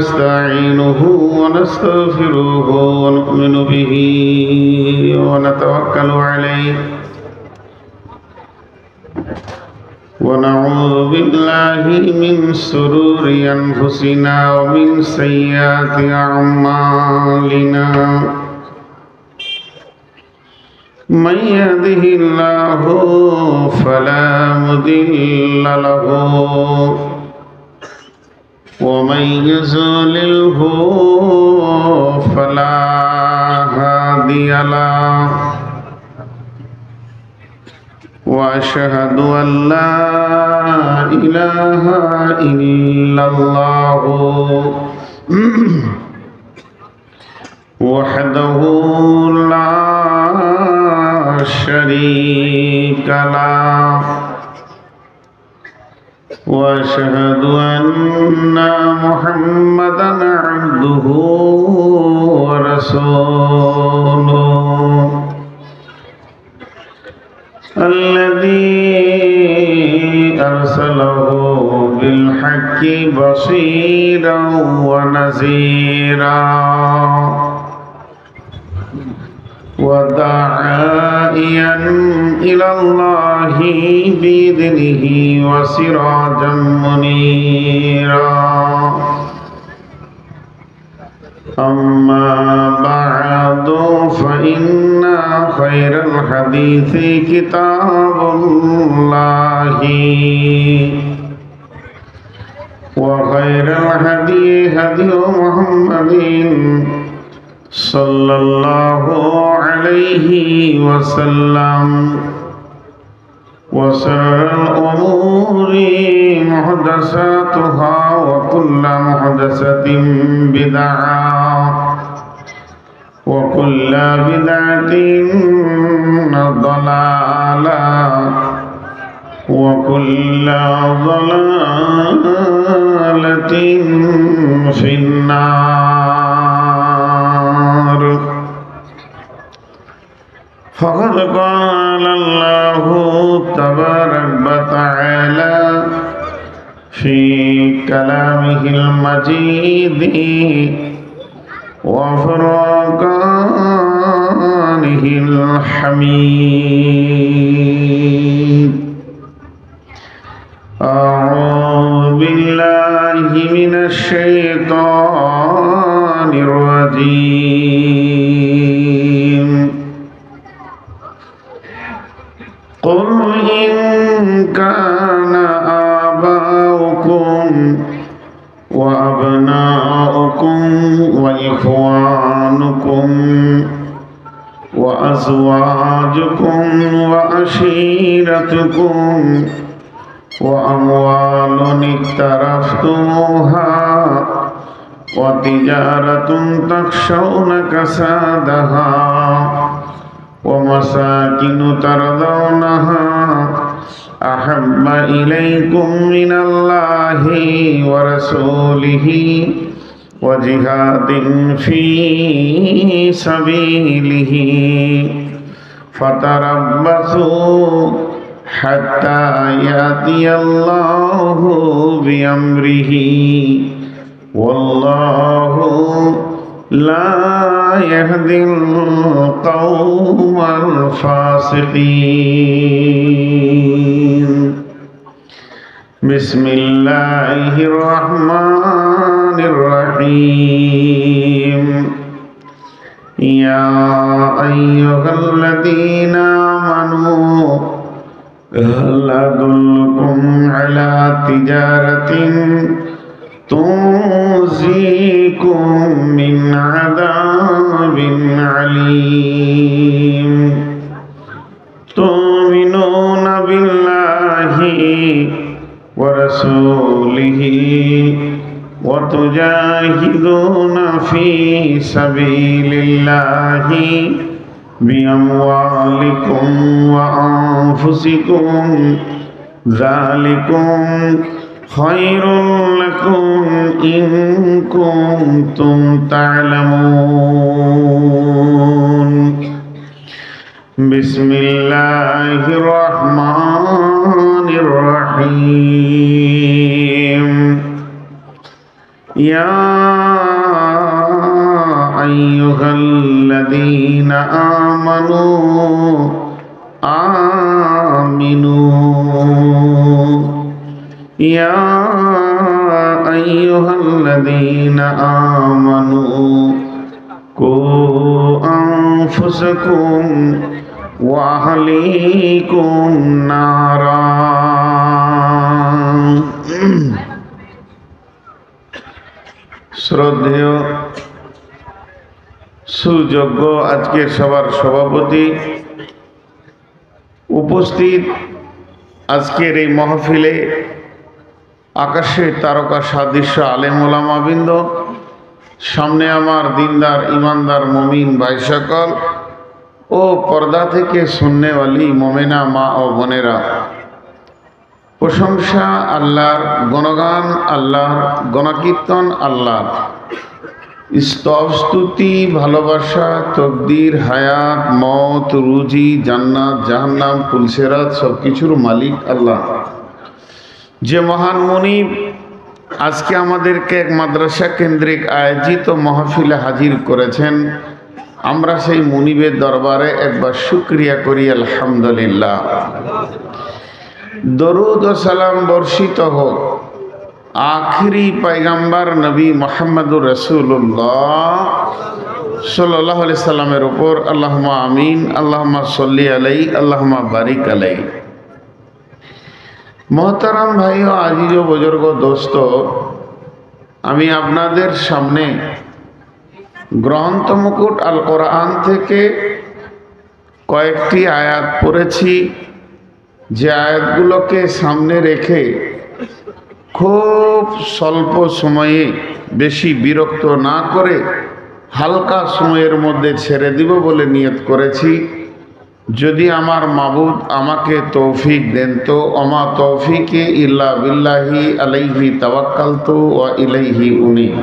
نستعينه ونستغفره ونؤمن به ونتوكل عليه ونعوذ بالله من شرور أنفسنا ومن سيئات أعمالنا من يهده الله فلا مضل له ومن يضلله فلا هادي له وأشهد أن لا إله إلا الله وحده لا شريك له وأشهد أن محمدًا عبده ورسوله الذي أرسله بالحق بشيرًا ونذيرًا وداعيًا إلى الله بإذنه وسراجا منيرا أما بعد فإن خير الحديث كتاب الله وخير الهدي هدي محمد صلى الله عليه وسلم وشر الأمور محدثاتها وكل محدثة بدعة وكل بدعة ضلالة وكل ضلالة في النار فقد قال الله تبارك وتعالى في كلامه المجيد وفرقانه الحميد أعوذ بالله من الشيطان الرجيم قل إن كان آباؤكم وأبناؤكم وإخوانكم وأزواجكم وعشيرتكم وأموال اقترفتموها وتجارة تخشون كسادها ومساكن ترضونها أحب إليكم من الله ورسوله وجهاد في سبيله فتربصوا حتى يأتي الله بأمره والله لا يهدي القوم الفاسقين بسم الله الرحمن الرحيم يا أيها الذين آمنوا هل أدلكم على تجارة تنجيكم من عذاب عليم تؤمنون بالله ورسوله وتجاهدون في سبيل الله بأموالكم وأنفسكم ذلكم خير لكم إن كنتم تعلمون بسم الله الرحمن الرحيم يا أيها الذين آمنوا آمنوا يا أيها الذين آمنوا قوا أنفسكم وأهليكم نارا শ্রদ্ধেয় সুযোগ্য আজকের সবার সভাপতি, উপস্থিত আজকের এই মাহফিলে আকাশে তারকা সাদৃশ্য আলেম ওলামাবৃন্দ, সামনে আমার দিনদার ইমানদার মুমিন ভাই সকল ও পর্দা থেকে সুন্নেওয়ালি মোমেনা মা ও বোনেরা, প্রশংসা আল্লাহর, গণগান আল্লাহর, গণকীর্তন আল্লাহর, স্তব স্তুতি ভালোবাসা তকদির হায়াত মত রুজি জান্নাত জাহান্নাম পুলসেরাত সব কিছুর মালিক আল্লাহ। যে মহান মুনিব আজকে আমাদেরকে এক মাদ্রাসা কেন্দ্রিক আয়োজিত মাহফিলে হাজির করেছেন, আমরা সেই মুনিবের দরবারে একবার শুকরিয়া করি আলহামদুলিল্লাহ। দরুদ ও সালাম বর্ষিত হোক আখিরি পয়গম্বর নবী মুহাম্মদুর রাসূলুল্লাহ সাল্লাল্লাহু আলাইহি সাল্লামের উপর। আল্লাহুম্মা আমিন, আল্লাহুম্মা সাল্লি আলাইহি, আল্লাহুম্মা বারিক আলাইহি। মোহতারাম ভাই ও আজিজ ও বুজুর্গ দোস্ত, আমি আপনাদের সামনে গ্রন্থ মুকুট আল কোরআন থেকে কয়েকটি আয়াত পড়েছি, যে আয়াতগুলোকে সামনে রেখে খুব স্বল্প সময়ে, বেশি বিরক্ত না করে হালকা সময়ের মধ্যে ছেড়ে দিব বলে নিয়ত করেছি। যদি আমার মাবুদ আমাকে তৌফিক দেন তো ওমা তৌফিকে ইল্লা বিল্লাহি আলাইহি তাওয়াক্কালতু ওয়া ইলাইহি উনীব।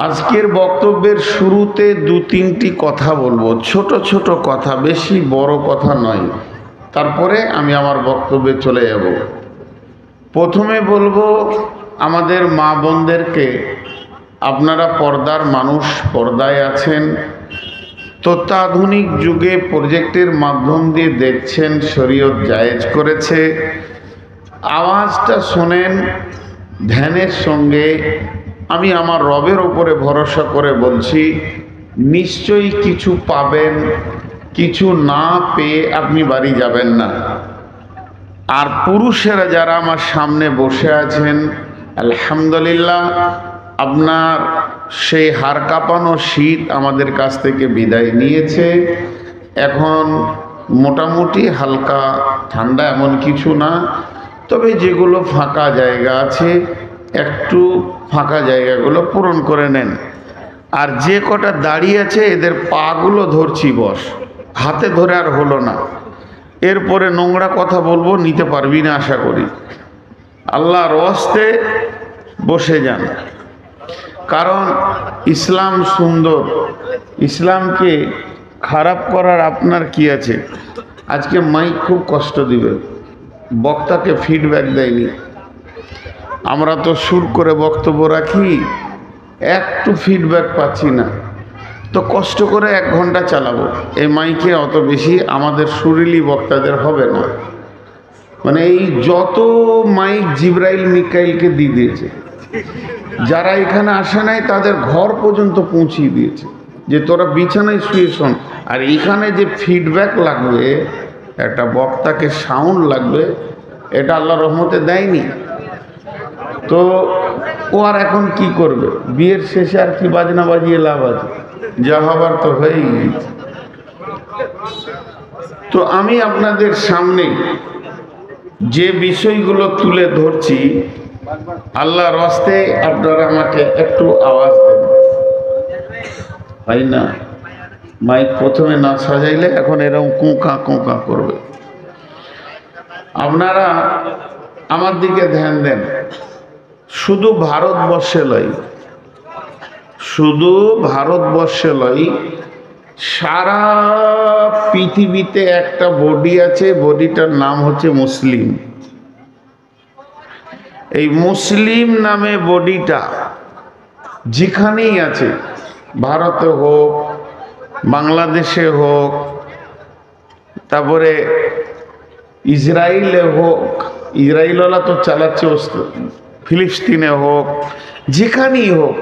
আজকের বক্তব্যের শুরুতে দু তিনটি কথা বলবো, ছোট ছোট কথা, বেশি বড় কথা নয়। তারপরে আমি আমার বক্তব্যে চলে যাব। প্রথমে বলবো আমাদের মা বোনদেরকে, আপনারা পর্দার মানুষ, পর্দায় আছেন, তথ্যাধুনিক যুগে প্রজেক্টের মাধ্যম দিয়ে দেখছেন, শরীয়ত জায়েজ করেছে। আওয়াজটা শোনেন ধ্যানের সঙ্গে। আমি আমার রবের উপরে ভরসা করে বলছি, নিশ্চয়ই কিছু পাবেন, কিছু না পেয়ে আপনি বাড়ি যাবেন না। আর পুরুষেরা যারা আমার সামনে বসে আছেন, আলহামদুলিল্লাহ, আপনার সেই হাড় কাঁপানো শীত আমাদের কাছ থেকে বিদায় নিয়েছে। এখন মোটামুটি হালকা ঠান্ডা, এমন কিছু না। তবে যেগুলো ফাঁকা জায়গা আছে, একটু ফাঁকা জায়গাগুলো পূরণ করে নেন। আর যে কটা দাঁড়িয়ে আছে এদের পাগুলো ধরছি, বস, হাতে ধরে আর হলো না। এরপরে নোংরা কথা বলবো, নিতে পারবি না আশা করি। আল্লাহর ওয়াস্তে বসে যান, কারণ ইসলাম সুন্দর। ইসলামকে খারাপ করার আপনার কি আছে? আজকে মাইক খুব কষ্ট দিবে, বক্তাকে ফিডব্যাক দেয়নি। আমরা তো সুর করে বক্তব্য রাখি, একটু ফিডব্যাক পাচ্ছি না, তো কষ্ট করে 1 ঘন্টা চালাবো। এই মাইকে অত বেশি আমাদের সুরিলি বক্তাদের হবে না। মানে এই যত মাইক জিব্রাইল মিকাইলকে দিয়ে দিয়েছে, যারা এখানে আসে নাই তাদের ঘর পর্যন্ত পৌঁছিয়ে দিয়েছে, যে তোরা বিছানায় শুয়ে শোন। আর এখানে যে ফিডব্যাক লাগবে, একটা বক্তাকে সাউন্ড লাগবে, এটা আল্লাহর রহমতে দেয়নি। তো ও আর এখন কি করবে? বিয়ের শেষে আর কি বাজনা বাজিয়ে লাভ আছে? যা হবার তো হয়েই গেছে। তো আমি আপনাদের সামনে যে বিষয়গুলো তুলে ধরছি, আল্লাহর রাস্তে আপনারা আমাকে একটু আওয়াজ দেন। হয় না, মাইক প্রথমে না সাজাইলে এখন এরকম কোঁকা কোঁকা করবে। আপনারা আমার দিকে ধ্যান দেন। শুধু ভারতবর্ষে লয়, শুধু ভারতবর্ষে লয়, সারা পৃথিবীতে একটা বডি আছে, বডিটার নাম হচ্ছে মুসলিম। এই মুসলিম নামে বডিটা যেখানেই আছে, ভারতে হোক, বাংলাদেশে হোক, তারপরে ইসরায়েলে হোক, ইসরায়েলওয়ালা তো চালাচ্ছে, ফিলিস্তিনে হোক, যেখানেই হোক,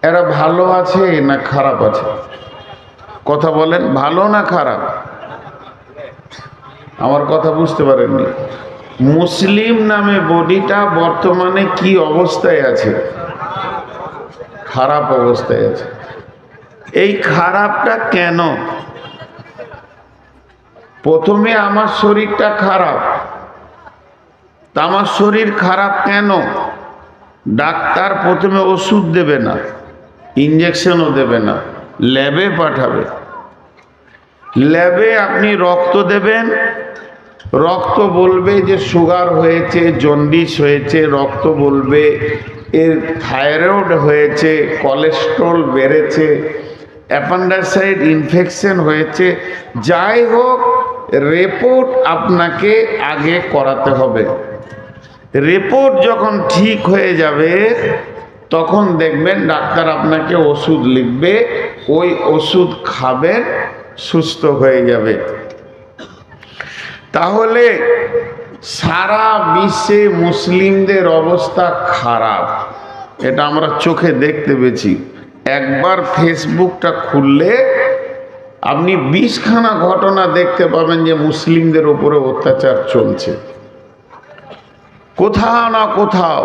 এরা ভালো আছে না খারাপ আছে? কথা বলেন, ভালো না খারাপ? আমার কথা বুঝতে পারেননি। মুসলিম নামে বডিটা বর্তমানে কি অবস্থায় আছে? খারাপ অবস্থায় আছে। এই খারাপটা কেন? প্রথমে আমার শরীরটা খারাপ, তা আমার শরীর খারাপ কেন? ডাক্তার প্রথমে ওষুধ দেবে না, ইঞ্জেকশনও দেবে না, ল্যাবে পাঠাবে। ল্যাবে আপনি রক্ত দেবেন, রক্ত বলবে যে সুগার হয়েছে, জন্ডিস হয়েছে, রক্ত বলবে এর থাইরয়েড হয়েছে, কোলেস্ট্রল বেড়েছে, অ্যাপেন্ডিসাইড ইনফেকশন হয়েছে, যাই হোক রিপোর্ট আপনাকে আগে করাতে হবে। রিপোর্ট যখন ঠিক হয়ে যাবে তখন দেখবেন ডাক্তার আপনাকে ওষুধ লিখবে, ওই ওষুধ খাবেন, সুস্থ হয়ে যাবে। তাহলে সারা বিশ্বে মুসলিমদের অবস্থা খারাপ, এটা আমরা চোখে দেখতে পেয়েছি। একবার ফেসবুকটা খুললে আপনি 20খানা ঘটনা দেখতে পাবেন যে মুসলিমদের উপরে অত্যাচার চলছে কোথাও না কোথাও।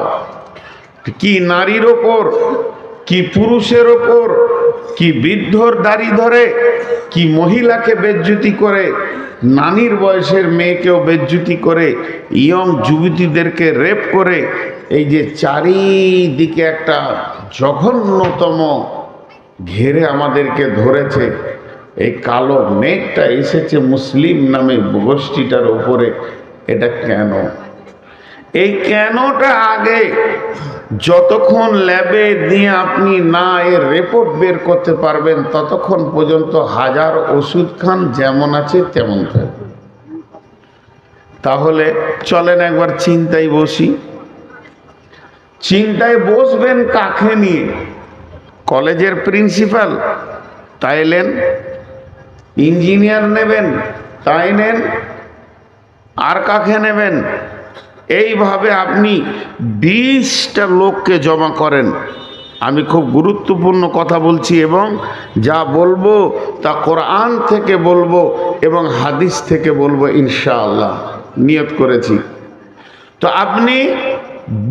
কি নারীর ওপর, কি পুরুষের ওপর, কি বৃদ্ধর দাড়ি ধরে, কি মহিলাকে বেজ্জুতি করে, নানির বয়সের মেয়েকেও বেজ্জুতি করে, ইয়ং যুবতীদেরকে রেপ করে। এই যে চারিদিকে একটা জঘন্যতম ঘেরে আমাদেরকে ধরেছে, এই কালো মেঘটা এসেছে মুসলিম নামে গোষ্ঠীটার উপরে। এটা কেন? এই কেনটা আগে যতক্ষণ ল্যাবে দিয়ে আপনি না এর রিপোর্ট বের করতে পারবেন ততক্ষণ পর্যন্ত হাজার ওষুধ খান, যেমন আছে তেমন থাকবে। তাহলে চলেন একবার চিন্তায় বসি। চিন্তায় বসবেন কাকে নিয়ে? কলেজের প্রিন্সিপাল তাইলেন, ইঞ্জিনিয়ার নেবেন তাই নেন, আর কাকে নেবেন? এইভাবে আপনি 20টা লোককে জমা করেন। আমি খুব গুরুত্বপূর্ণ কথা বলছি এবং যা বলবো তা কোরআন থেকে বলবো এবং হাদিস থেকে বলবো ইনশাআল্লাহ, নিয়ত করেছি। তো আপনি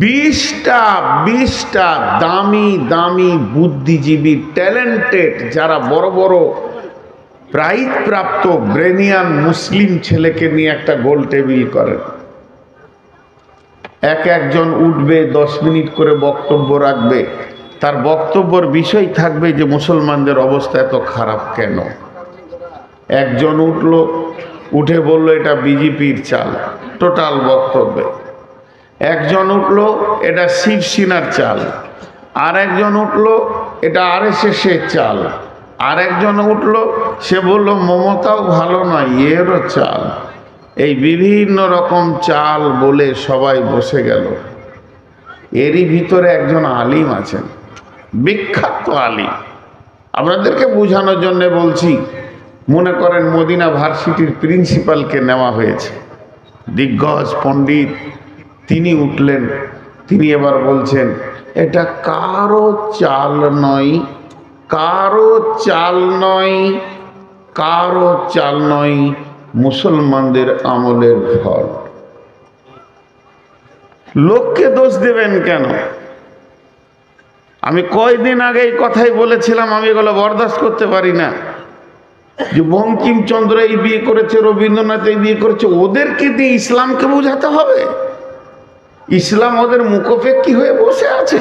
20টা দামি দামি বুদ্ধিজীবী, ট্যালেন্টেড, যারা বড় বড় প্রাইজ প্রাপ্ত ব্রেনিয়ান মুসলিম ছেলেকে নিয়ে একটা গোল টেবিল করেন। একজন উঠবে, 10 মিনিট করে বক্তব্য রাখবে। তার বক্তব্যের বিষয় থাকবে যে মুসলমানদের অবস্থা এত খারাপ কেন। একজন উঠে বলল এটা বিজেপির চাল, টোটাল বক্তব্যে। একজন উঠলো এটা শিবসেনার চাল, আর একজন উঠলো এটা RSS এর চাল, আর একজন উঠলো সে বলল মমতাও ভালো নয়, এরও চাল। এই বিভিন্ন রকম চাল বলে সবাই বসে গেল। এরই ভিতরে একজন আলিম আছেন, বিখ্যাত আলিম। আপনাদেরকে বোঝানোর জন্য বলছি। মনে করেন মদিনা ভার্সিটির প্রিন্সিপালকে নেওয়া হয়েছে, দিগ্গজ পণ্ডিত। তিনি উঠলেন, তিনি এবার বলছেন এটা কারো চাল নয়, কারো চাল নয়, কারো চাল নয়, মুসলমানদের আমলের ফল। লোককে দোষ দেবেন কেন? আমি কয়দিন আগে এই কথাই বলেছিলাম, আমি এগুলো বরদাস্ত করতে পারি না। যে বঙ্কিমচন্দ্র এই বিয়ে করেছে, রবীন্দ্রনাথ এই বিয়ে করেছে, ওদেরকে দিয়ে ইসলামকে বোঝাতে হবে? ইসলাম ওদের মুখোপেক্ষী হয়ে বসে আছে?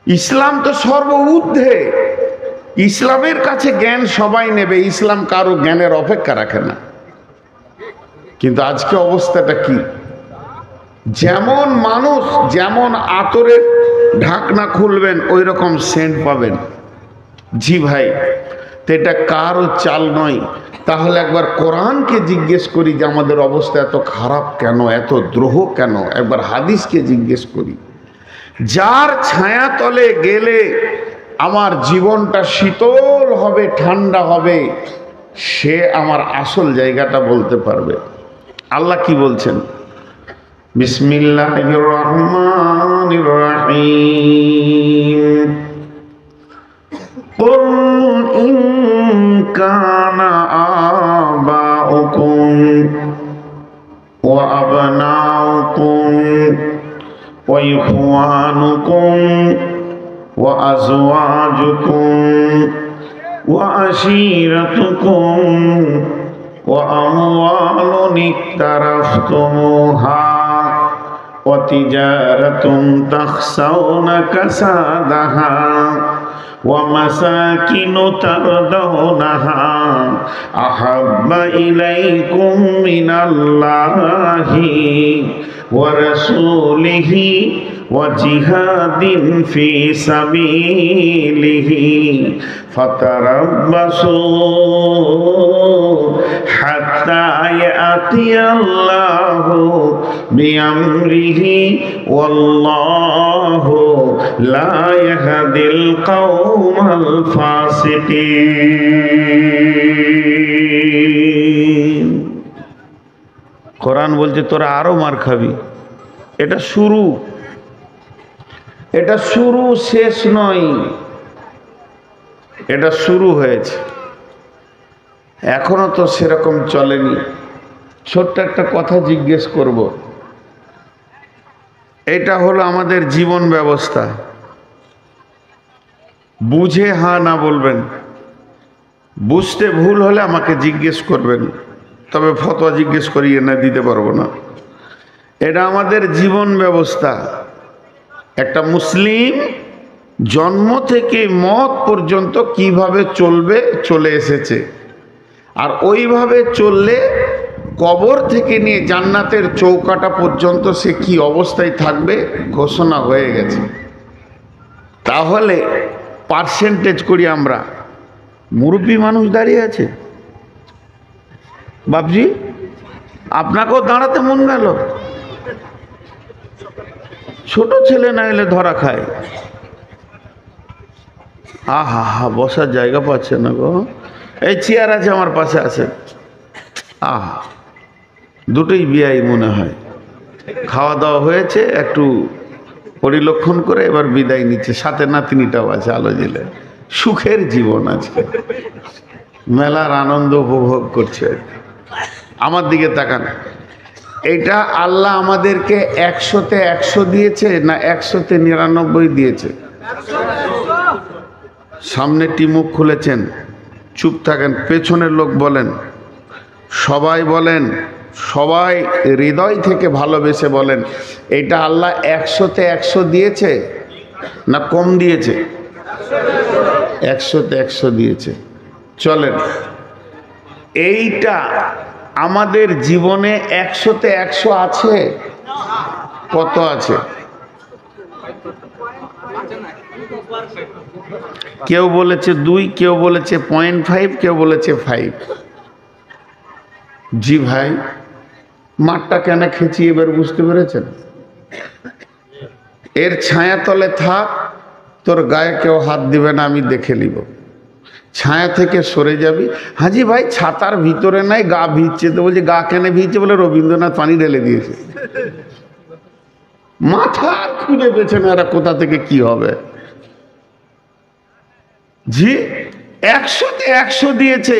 ইসলাম তো সর্ব ঊর্ধ্বে। ইসলামের কাছে জ্ঞান সবাই নেবে, ইসলাম কারো জ্ঞানের অপেক্ষা রাখে না। কিন্তু আজকে অবস্থাটা কি? যেমন মানুষ, যেমন আতরের ঢাকনা খুলবেন ওই রকম সেন্ট পাবেন। জি ভাই, তো এটা কারো চাল নয়, তাহলে একবার কোরআনকে জিজ্ঞেস করি যে আমাদের অবস্থা এত খারাপ কেন, এত দ্রোহ কেন। একবার হাদিসকে জিজ্ঞেস করি। যার ছায়া তলে গেলে আমার জীবনটা শীতল হবে, ঠান্ডা হবে, সে আমার আসল জায়গাটা বলতে পারবে। আল্লাহ কি বলছেন? বিসমিল্লাহির রহমানির রহিম। কুল ইন কানা আবাউকুম ওয়া আবনাউকুম ওয়া ইখওয়ানুকুম ওয়া আজওয়াজুকুম ওয়া আশীরাতুকুম ওয়া আমওয়ালুন ইকতারাফতুমুহা ওয়া তিজারাতুন তাখসাউনা কাসাদাহা ওয়া মাসাকিনু তারদাউনাহা আহাব্বা ইলাইকুম মিনাল্লাহি ওয়া রাসূলিহি ওয়া জিহাদিন ফি সাবিলিহি ফাতারাব্বাসু হাত্তা ইয়াতিয়াল্লাহু বিআমরিহি ওয়াল্লাহু লা ইয়াহদিল কওমাল ফাসিকিন। কোরআন বলছে তোরা আরো মার খাবি। এটা শুরু, এটা শুরু, শেষ নয়। এটা শুরু হয়েছে, এখনো তো সেরকম চলেনি। ছোট্ট একটা কথা জিজ্ঞেস করব। এটা হলো আমাদের জীবন ব্যবস্থা। বুঝে হ্যাঁ না বলবেন, বুঝতে ভুল হলে আমাকে জিজ্ঞেস করবেন, তবে ফতোয়া জিজ্ঞেস করিয়ে না দিতে পারবো না। এটা আমাদের জীবন ব্যবস্থা। একটা মুসলিম জন্ম থেকে মত পর্যন্ত কিভাবে চলবে চলে এসেছে, আর ওইভাবে চললে কবর থেকে নিয়ে জান্নাতের চৌকাটা পর্যন্ত সে কি অবস্থায় থাকবে ঘোষণা হয়ে গেছে। তাহলে পার্সেন্টেজ করি আমরা। মুরব্বী মানুষ দাঁড়িয়ে আছে, বাপজি আপনাকেও দাঁড়াতে মন গেল? ছোট ছেলে না এলে ধরা খায়। আহা হা, বসার জায়গা পাচ্ছে না গো। এই চেয়ার আছে আমার পাশে আছে। আহা, দুটোই বিয়াই মনে হয়। খাওয়া দাওয়া হয়েছে, একটু পরিলক্ষণ করে এবার বিদায় নিচ্ছে। সাথে নাতনিটাও আছে আলো জেলে। সুখের জীবন আজকে, মেলার আনন্দ উপভোগ করছে। আমার দিকে তাকান। এটা আল্লাহ আমাদেরকে 100-তে 100 দিয়েছে না 100-তে 99 দিয়েছে? সামনে টিমুখ খুলেছেন, চুপ থাকেন। পেছনের লোক বলেন, সবাই বলেন, সবাই হৃদয় থেকে ভালোবেসে বলেন, এটা আল্লাহ 100-তে 100 দিয়েছে না কম দিয়েছে? 100-তে 100 দিয়েছে। চলেন, এইটা আমাদের জীবনে 100-তে 100 আছে? কত আছে? কেউ বলেছে 2, কেউ বলেছে 0.5, কেউ বলেছে 5। জি ভাই, মাঠটা কেন খেঁচি এবার বুঝতে পেরেছেন? এর ছায়া তলে থাক, তোর গায়ে কেউ হাত দিবে না, আমি দেখে নিব। ছায়া থেকে সরে যাবি। হাজি ভাই ছাতার ভিতরে নাই, গা ভিজছে। তো বলছে গা কেন ভিজছে? বলে রবীন্দ্রনাথ পানি ঢেলে দিয়েছে। মাথা খুঁজে পেছে না এরা কোথা থেকে কি হবে। জি, 100-তে 100 দিয়েছে।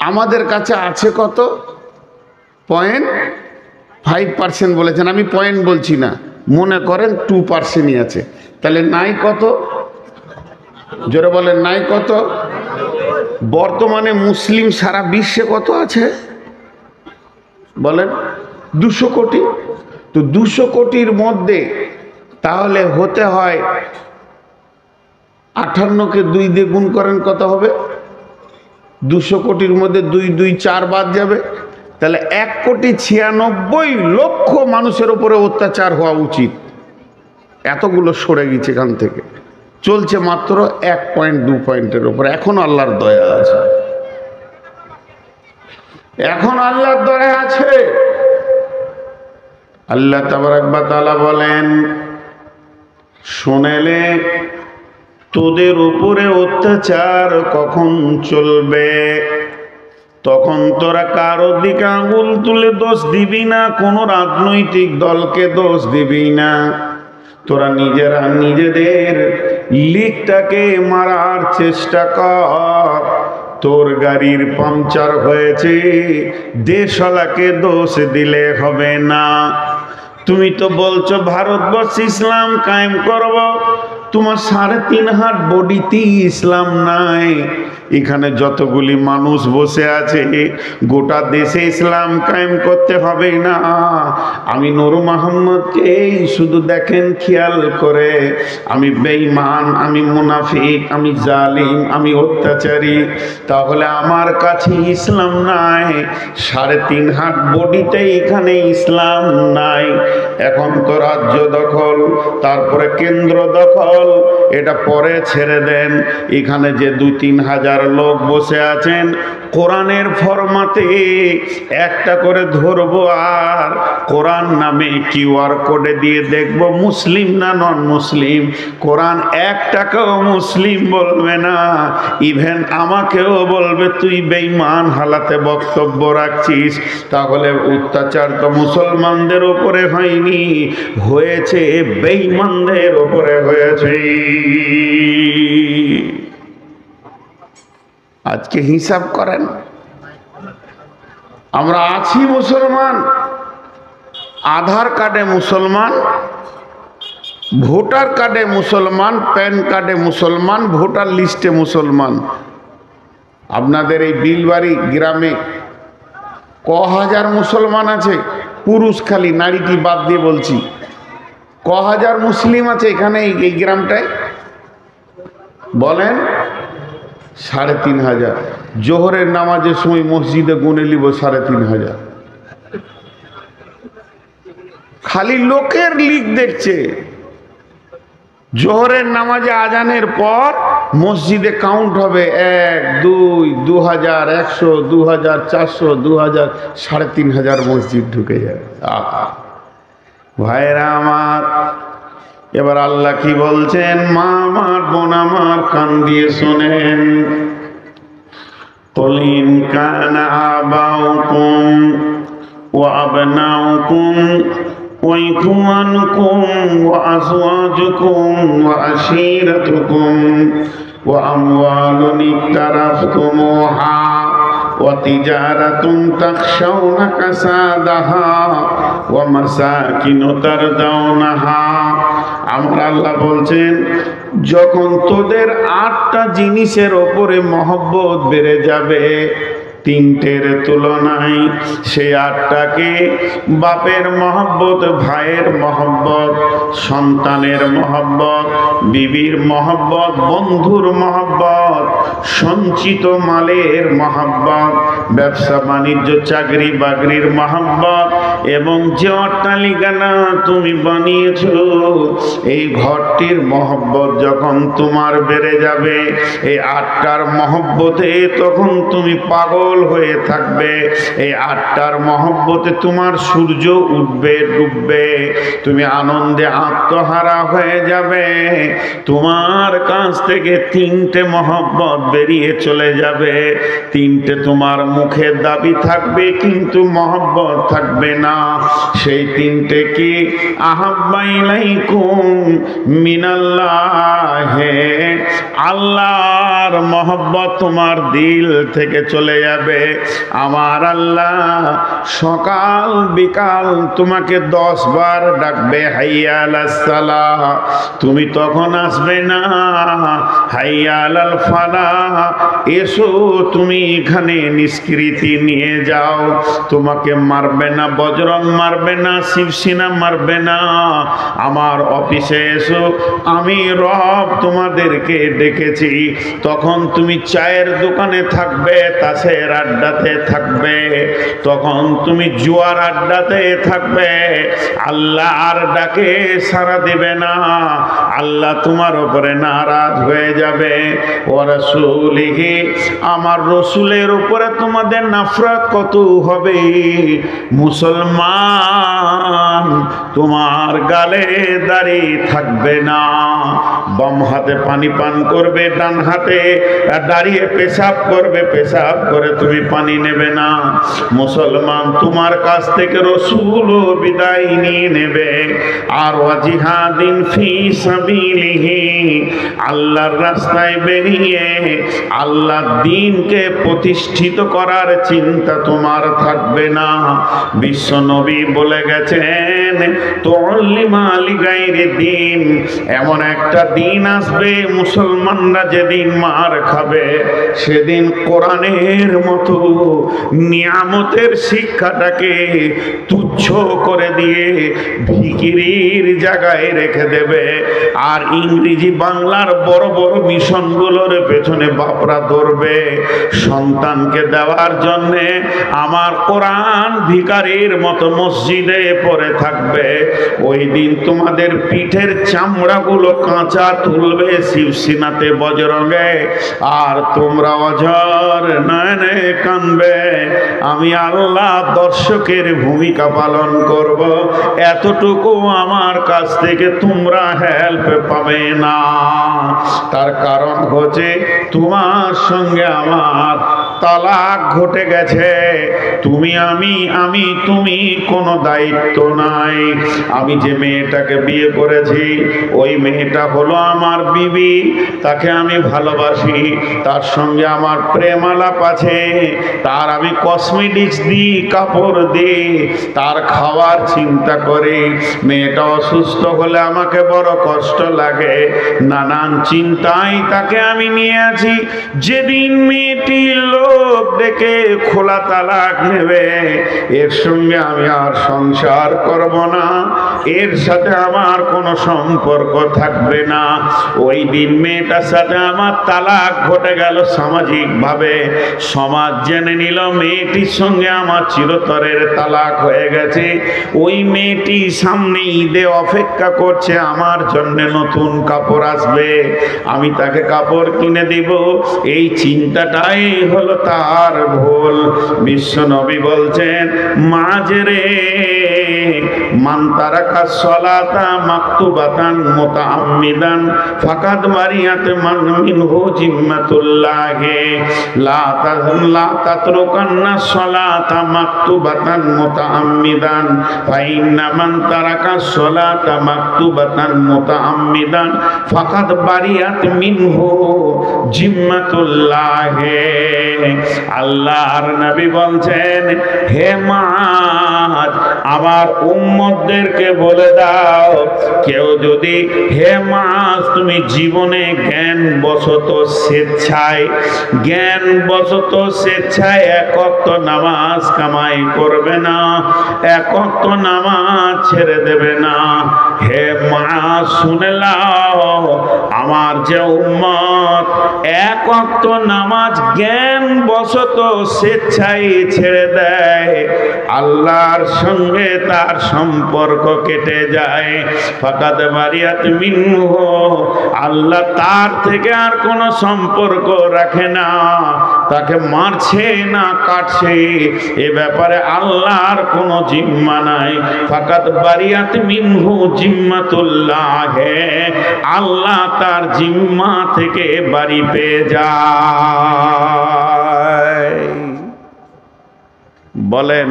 আমাদের কাছে আছে কত? 0.5% বলেছেন। আমি পয়েন্ট বলছি না, মনে করেন 2%ই আছে। তাহলে নাই কত? জোরে বলেন, নাই কত? বর্তমানে মুসলিম সারা বিশ্বে কত আছে বলেন? 200 কোটি। তো 200 কোটির মধ্যে তাহলে হতে হয় 58-কে 2 দিয়ে গুণ করেন, কত হবে? 200 কোটির মধ্যে 2 2 4 বাদ যাবে। তাহলে 1,96,00,000 মানুষের উপরে অত্যাচার হওয়া উচিত। এতগুলো সরে গেছে এখান থেকে। চলছে মাত্র 1.2 পয়েন্টের উপরে। এখনো আল্লাহর দয়া আছে। এখন আল্লাহর দরে আছে। আল্লাহ তাবারক ওয়া তাআলা বলেন, শুনেলে তোদের উপরে অত্যাচার কখন চলবে, তখন তোরা কারো দিকে আঙুল তুলে দোষ দিবি না, কোনো রাজনৈতিক দলকে দোষ দিবি না। তোরা নিজেরা নিজেদের লিকটাকে মারার চেষ্টা কর। তোর গাড়ির পাংচার হয়েছে, দেশওয়ালাকে দোষ দিলে হবে না। তুমি তো বলছো ভারতবর্ষে ইসলাম কায়েম করব, তোমার 3.5 হাত বডিতে ইসলাম নাই। এখানে যতগুলি মানুষ বসে আছে, গোটা দেশে ইসলাম কায়েম করতে হবে না। আমি নূর মোহাম্মদকে শুধু দেখেন খেয়াল করে, আমি বেঈমান, আমি মুনাফিক, আমি জালিম, আমি অত্যাচারী, তাহলে আমার কাছে ইসলাম নাই। 3.5 হাত বডিতে এখানে ইসলাম নাই। এখন তো রাজ্য দখল, তারপরে কেন্দ্র দখল, এটা পরে ছেড়ে দেন। এখানে যে 2-3 হাজার লোক বসে আছেন, কোরআনের ফরমাতে একটা করে ধরবো, আর কোরআন নামে কিউআর কোডে দিয়ে দেখবো মুসলিম না নন মুসলিম। কোরআন একটাকেও মুসলিম বলবে না, ইভেন আমাকেও বলবে তুই বেঈমান হালাতে বক্তব্য রাখছিস। তাহলে অত্যাচার তো মুসলমানদের উপরে হয়নি, হয়েছে বেঈমানদের উপরে হয়েছে। আজকে হিসাব করেন, আমরা আছি মুসলমান, আধার কার্ডে মুসলমান, ভোটার কার্ডে মুসলমান, প্যান কার্ডে মুসলমান, ভোটার লিস্টে মুসলমান। আপনাদের এই বিলবাড়ি গ্রামে হাজার মুসলমান আছে? পুরুষ খালি, নারীটি বাদ দিয়ে বলছি, হাজার মুসলিম আছে এখানে এই গ্রামটায়? বলেন। 3.5 জোহরের নামাজের সময় মসজিদে গুনে নিব 3.5। খালি লোকের লিক দেখছে। জোহরের নামাজে আজানের পর মসজিদে কাউন্ট হবে 1, 2, 2000, 100, 2000, 400, 2000, 3.5 মসজিদ ঢুকে যাবে। ভাইরা আমার, এবার আল্লাহ কি বলছেন? মা আমার, বোন আমার, কান দিয়ে শোনেন। কলিন কানা আবাউকুম ওয়া আবনাউকুম ওয়া ইখওয়ানুকুম ওয়া আজওয়াজুকুম ওয়া আশীরাতুকুম ওয়া আমওয়ালুন ইকতারাফতুমুহা ওয়া তিজারাতুন তাখশাউনা কাসাদাহা ওয়া মাসাকিনু তারদাউনাহা। আমরা আল্লাহ বলছেন, যখন তোদের 8টা জিনিসের ওপরে মহব্বত বেড়ে যাবে 3টের তুলনায়, সেই 8টাকে বাপের মহব্বত, ভাইয়ের মহব্বত, সন্তানের মহব্বত, বিবির মহব্বত, বন্ধুর মহব্বত, সঞ্চিত মালের মহব্বত, ব্যবসা বাণিজ্য চাকরি বাকরির মহব্বত, এবং যে অট্টালিকানা তুমি বানিয়েছো এই ঘরটির মহব্বত যখন তোমার বেড়ে যাবে, এই 8টার মহব্বতে তখন তুমি পাগল হয়ে থাকবে। এই 8টার মহব্বতে তোমার সূর্য উঠবে ডুববে, তুমি আনন্দে আত্মহারা হয়ে যাবে। তোমার কাছ থেকে 3টে মহব্বত বেরিয়ে চলে যাবে। 3টে তোমার মুখে দাবি থাকবে কিন্তু মহব্বত থাকবে না। সেই 3টে কি? আহাব্বা ইলাইকুম মিনাল্লাহে, আল্লাহর মহব্বত তোমার দিল থেকে চলে যাবে। আমার আল্লাহ সকাল বিকাল তোমাকে 10 বার ডাকবে, হাইয়া আলাস সালাহ, তুমি তখন আসবে না। হাইয়া আলাল ফালাহ, এসো তুমি এখানে নিষ্কৃতি নিয়ে যাও। তোমাকে মারবে না, বজরং মারবে না, শিবসেনা মারবে না। আমার অফিসে এসো, আমি রব তোমাদেরকে ডেকেছি। তখন তুমি চায়ের দোকানে থাকবে, তাসের আড্ডাতে থাকবে, তখন তুমি জুয়ার আড্ডাতে থাকবে। আল্লাহর ডাকে সাড়া দেবে না, আল্লাহ তোমার উপরে নারাজ হয়ে যাবে। ওয়া রাসূলিহি, আমার রসুলের উপরে তোমাদের নাফরত কত হবে। মুসলমান, তোমার গালে দাড়ি থাকবে না, বাম হাতে পানি পান করবে, ডান হাতে দাঁড়িয়ে পেশাব করবে, পেশাব করে তুমি পানি নেবে না। মুসলমান, তোমার কাছ থেকে রসুলও বিদায় নিয়ে নেবে। আর ওয়া জিহাদিন ফি সাবিলিহি, আল্লাহর রাস্তায় বেরিয়ে আল্লাহর দ্বীনকে প্রতিষ্ঠিত করার চিন্তা তোমার থাকবে না। বিশ্ব নবী বলে গেছেন, তুআল্লিমা লিগাইরি দ্বীন, এমন একটা দিন আসবে মুসলমানরা যেদিন মার খাবে, সেদিন কোরআনের মতো নিয়ামতের শিক্ষাটাকে তুচ্ছ করে দিয়ে ভিখিরির জায়গায় রেখে দেবে। আর ইংরেজি বাংলার বড় বড় মিশনগুলোর পেছনে বাপরা ধরবে সন্তানকে দেওয়ার জন্যে। আমার কোরআন ভিখারির মতো মসজিদে পড়ে থাকবে। ওই দিন তোমাদের পিঠের চামড়াগুলো কাঁচা তুলবে শিবসিনাতে বজরঙ্গে, আর তোমরা অঝর নয়নে কানবে। আমি আল্লাহ দর্শকের ভূমিকা পালন করব, এতটুকু আমার কাছ থেকে তোমরা হেল্প পাবে না। তার কারণ হচ্ছে তোমার সঙ্গে আমার তালাক ঘটে গেছে। তুমি আমি তুমি কোনো দায়িত্ব নাই। আমি যে মেয়েটাকে বিয়ে করেছি, ওই মেয়েটা হলো আমার বিবি, তাকে আমি ভালোবাসি, তার সঙ্গে আমার প্রেম আলাপ আছে, তার আমি কসমেটিক্স দিই, কাপড় দিই, তার খাওয়ার চিন্তা করি। মেয়েটা অসুস্থ হলে আমাকে বড় কষ্ট লাগে, নানান চিন্তায় তাকে আমি নিয়ে আছি। যেদিন মেয়েটি লোক ডেকে খোলা তালাক নেবে, এর সঙ্গে আমি আর সংসার করব না, এর সাথে আমার কোনো সম্পর্ক থাকবে না। ওই দিন মেয়েটার সাথে আমার তালাক ঘটে গেল সামাজিকভাবে। সমাজ জেনে নিল মেয়েটির সঙ্গে আমার চিরতরের তালাক হয়ে গেছে। ওই মেয়েটি সামনে ঈদে অপেক্ষা করছে, আমার জন্য নতুন কাপড় আসবে, আমি তাকে কাপড় কিনে দিব। এই চিন্তাটাই হলো তার ভুল। বিশ্ব নবী বলছেন, মাজরে মান তারাকা সলাতা মাকতুবাতান মুতাআম্মিদান ফাকাদ বারিয়াত মান মিনহু জিম্মাতুল্লাহি লা তাতরুকান্না সলাতা মাকতুবাতান মুতাআম্মিদান ফাইন্না মান তারাকা সলাতা মাকতুবাতান মুতাআম্মিদান ফাকাদ বারিয়াত মিনহু জিম্মাতুল্লাহি। আল্লাহর নবী বলছেন, হে মাজ, আমার উম্মতদেরকে বলে দাও, কেউ যদি, হে মাজ, তুমি জীবনে জ্ঞানবশত স্বেচ্ছায় এক ওয়াক্ত নামাজ কামাই করবে না, এক ওয়াক্ত নামাজ ছেড়ে দেবে না। হে মাজ, শুনে নাও, আমার যে উম্মত এক ওয়াক্ত নামাজ জ্ঞানবশত স্বেচ্ছায় ছেড়ে দেয়, আল্লাহর সঙ্গে তার সম্পর্ক কেটে যায়। ফাকাদ বারিয়াত মিনহু, আল্লাহ তার থেকে আর কোনো সম্পর্ক রাখে না, তাকে মারছে না কাটছে, এ ব্যাপারে আল্লাহর কোনো জিম্মা নাই। ফাকাদ বারিয়াত মিনহু জিম্মাতুল্লাহ, আল্লাহ তার জিম্মা থেকে বাড়ি পেয়ে যায়। বলেন,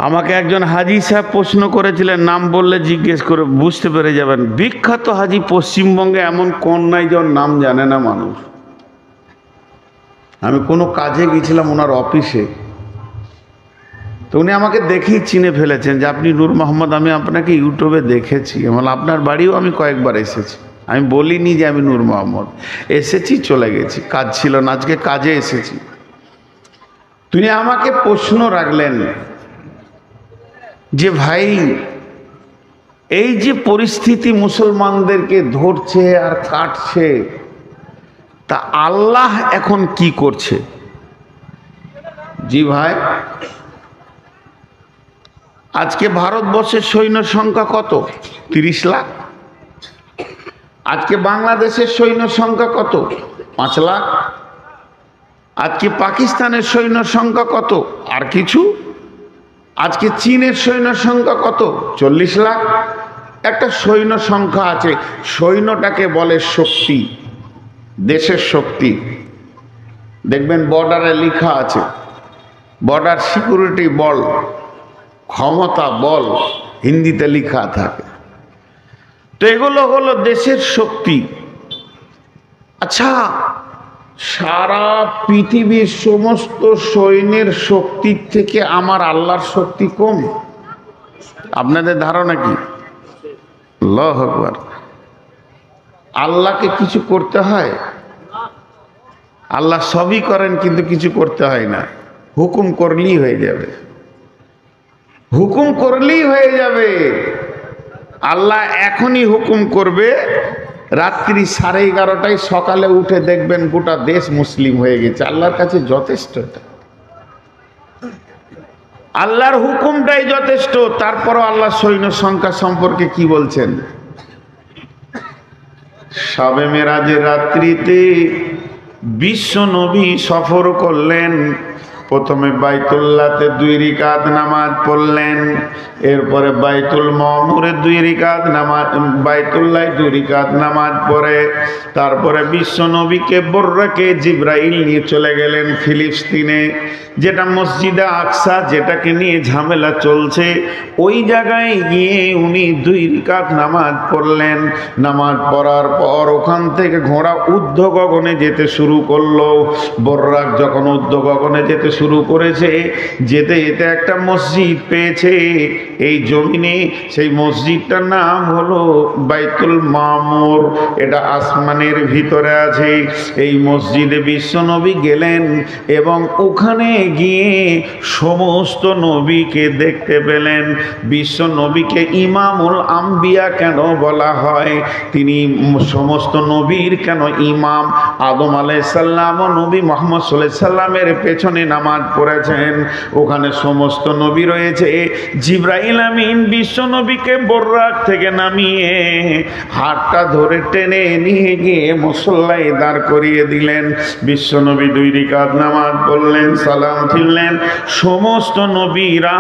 আমাকে একজন হাজী সাহেব প্রশ্ন করেছিলেন, নাম বললে জিজ্ঞেস করে বুঝতে পেরে যাবেন। বিখ্যাত হাজী, পশ্চিমবঙ্গে এমন কোন নাই যার নাম জানে না মানুষ। আমি কোনো কাজে গেছিলাম ওনার অফিসে, তো উনি আমাকে দেখেই চিনে ফেলেছেন যে আপনি নূর মোহাম্মদ, আমি আপনাকে ইউটিউবে দেখেছি, মানে আপনার বাড়িও আমি কয়েকবার এসেছি। আমি বলিনি যে আমি নূর মোহাম্মদ, এসেছি চলে গেছি, কাজ ছিল না, আজকে কাজে এসেছি। তিনি আমাকে প্রশ্ন রাখলেন যে ভাই, এই যে পরিস্থিতি মুসলমানদেরকে ধরছে আর কাটছে, তা আল্লাহ এখন কি করছে? জি ভাই, আজকে ভারতবর্ষের সৈন্য সংখ্যা কত? 30 লাখ। আজকে বাংলাদেশের সৈন্য সংখ্যা কত? 5 লাখ। আজকে পাকিস্তানের সৈন্য সংখ্যা কত? আর কিছু। আজকে চীনের সৈন্য সংখ্যা কত? 40 লাখ। একটা সৈন্য সংখ্যা আছে, সৈন্যটাকে বলে শক্তি, দেশের শক্তি। দেখবেন বর্ডারে লেখা আছে বর্ডার সিকিউরিটি বল, ক্ষমতা বল, হিন্দিতে লেখা থাকে। তো এগুলো হলো দেশের শক্তি। আচ্ছা, সারা পৃথিবীর সমস্ত সৈন্যের শক্তির থেকে আমার আল্লাহর শক্তি কম? আপনাদের ধারণা কি? আল্লাহু আকবার। আল্লাহকে কিছু করতে হয়? আল্লাহ সবই করেন, কিন্তু কিছু করতে হয় না। হুকুম করলেই হয়ে যাবে, হুকুম করলেই হয়ে যাবে। আল্লাহ এখনই হুকুম করবে, রাত্রি 11:30টায়, সকালে উঠে দেখবেন গোটা দেশ মুসলিম হয়ে গেছে। আল্লাহর কাছে যথেষ্ট, আল্লাহর হুকুমটাই যথেষ্ট। তারপরও আল্লাহ সৈন্য সংখ্যা সম্পর্কে কি বলছেন? শবে মেরাজের রাত্রিতে বিশ্ব নবী সফর করলেন। প্রথমে বাইতুল্লাহতে 2 রাকাত নামাজ পড়লেন, এরপরে বাইতুল মামুরে 2 রাকাত নামাজ, বাইতুল্লাহ 2 রাকাত নামাজ পড়ে তারপরে বিশ্ব নবীকে বর্রাকে জিব্রাইল নিয়ে চলে গেলেন ফিলিস্তিনে, যেটা মসজিদে আকসা, যেটাকে নিয়ে ঝামেলা চলছে। ওই জায়গায় গিয়ে উনি 2 রাকাত নামাজ পড়লেন। নামাজ পড়ার পর ওখান থেকে ঘোড়া ঊর্ধ্ব গগনে যেতে শুরু করলো। বর্রাক যখন ঊর্ধ্ব গগনে যেতে শুরু করেছে, যেতে যেতে একটা মসজিদ পেয়েছে এই জমিনে। সেই মসজিদটার নাম হলো বাইতুল মামুর, এটা আসমানের ভিতরে আছে। এই মসজিদে বিশ্বনবী গেলেন এবং ওখানে গিয়ে সমস্ত নবীকে দেখতে পেলেন। বিশ্ব নবীকে ইমামুল আম্বিয়া কেন বলা হয়? তিনি সমস্ত নবীর কেন ইমাম? আদম আলাইহিস সালাম ও নবী মুহাম্মদ সাল্লাল্লাহু আলাইহি সাল্লামের পেছনে নামাজ পড়েছেন, ওখানে সমস্ত নবী রয়েছে। জিবরাইল আমিন বিশ্ব নবীকে বর্রাক থেকে নামিয়ে হাতটা ধরে টেনে নিয়ে গিয়ে মুসল্লায় দাঁড় করিয়ে দিলেন। বিশ্ব নবী 2 রাকাত নামাজ পড়লেন, সালাম ফিরলেন। সমস্ত নবীরা